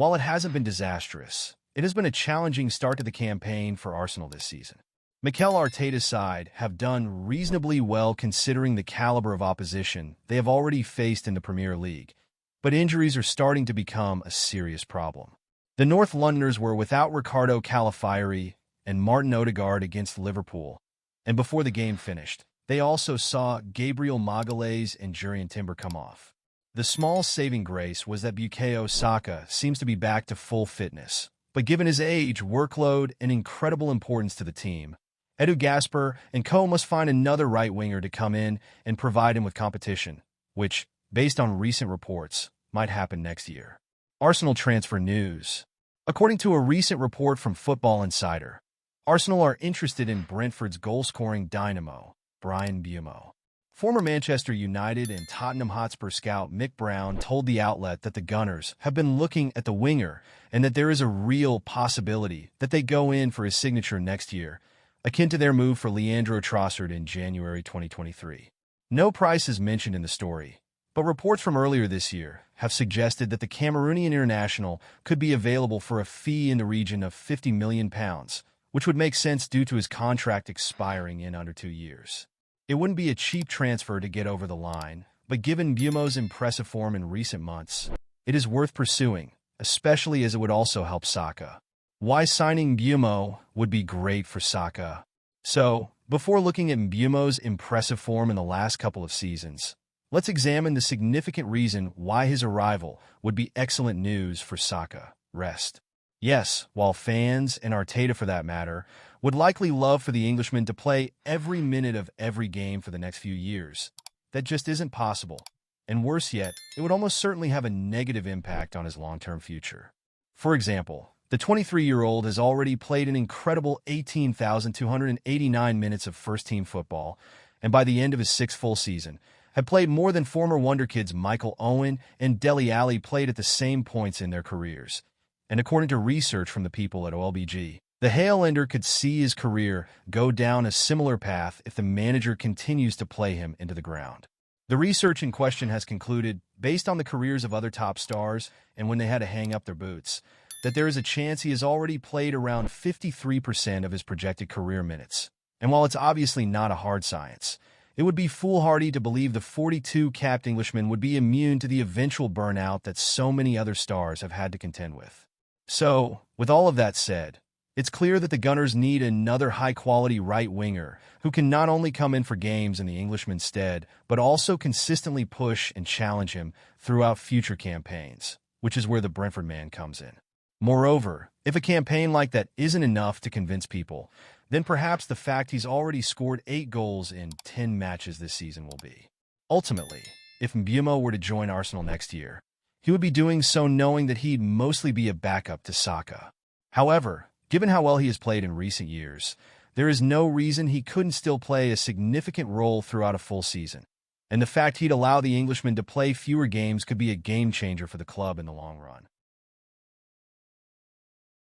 While it hasn't been disastrous, it has been a challenging start to the campaign for Arsenal this season. Mikel Arteta's side have done reasonably well considering the caliber of opposition they have already faced in the Premier League, but injuries are starting to become a serious problem. The North Londoners were without Ricardo Calafiori and Martin Odegaard against Liverpool, and before the game finished, they also saw Gabriel Magalhaes and Jurrien Timber come off. The small saving grace was that Bukayo Saka seems to be back to full fitness, but given his age, workload, and incredible importance to the team, Edu Gaspar and co must find another right winger to come in and provide him with competition, which, based on recent reports, might happen next year. Arsenal transfer news. According to a recent report from Football Insider, Arsenal are interested in Brentford's goal-scoring dynamo, Bryan Mbeumo. Former Manchester United and Tottenham Hotspur scout Mick Brown told the outlet that the Gunners have been looking at the winger and that there is a real possibility that they go in for his signature next year, akin to their move for Leandro Trossard in January 2023. No price is mentioned in the story, but reports from earlier this year have suggested that the Cameroonian international could be available for a fee in the region of £50 million, which would make sense due to his contract expiring in under 2 years. It wouldn't be a cheap transfer to get over the line, but given Mbeumo's impressive form in recent months, it is worth pursuing, especially as it would also help Saka. Why signing Mbeumo would be great for Saka. So, before looking at Mbeumo's impressive form in the last couple of seasons, let's examine the significant reason why his arrival would be excellent news for Saka. Rest. Yes, while fans, and Arteta for that matter, would likely love for the Englishman to play every minute of every game for the next few years, that just isn't possible. And worse yet, it would almost certainly have a negative impact on his long-term future. For example, the 23-year-old has already played an incredible 18,289 minutes of first-team football, and by the end of his 6th full season, had played more than former wonderkids Michael Owen and Dele Alli played at the same points in their careers. And according to research from the people at OLBG, the Highlander could see his career go down a similar path if the manager continues to play him into the ground. The research in question has concluded, based on the careers of other top stars and when they had to hang up their boots, that there is a chance he has already played around 53% of his projected career minutes. And while it's obviously not a hard science, it would be foolhardy to believe the 42-capped Englishman would be immune to the eventual burnout that so many other stars have had to contend with. So, with all of that said, it's clear that the Gunners need another high-quality right winger who can not only come in for games in the Englishman's stead, but also consistently push and challenge him throughout future campaigns, which is where the Brentford man comes in. Moreover, if a campaign like that isn't enough to convince people, then perhaps the fact he's already scored 8 goals in 10 matches this season will be. Ultimately, if Mbeumo were to join Arsenal next year, he would be doing so knowing that he'd mostly be a backup to Saka. However, given how well he has played in recent years, there is no reason he couldn't still play a significant role throughout a full season, and the fact he'd allow the Englishman to play fewer games could be a game-changer for the club in the long run.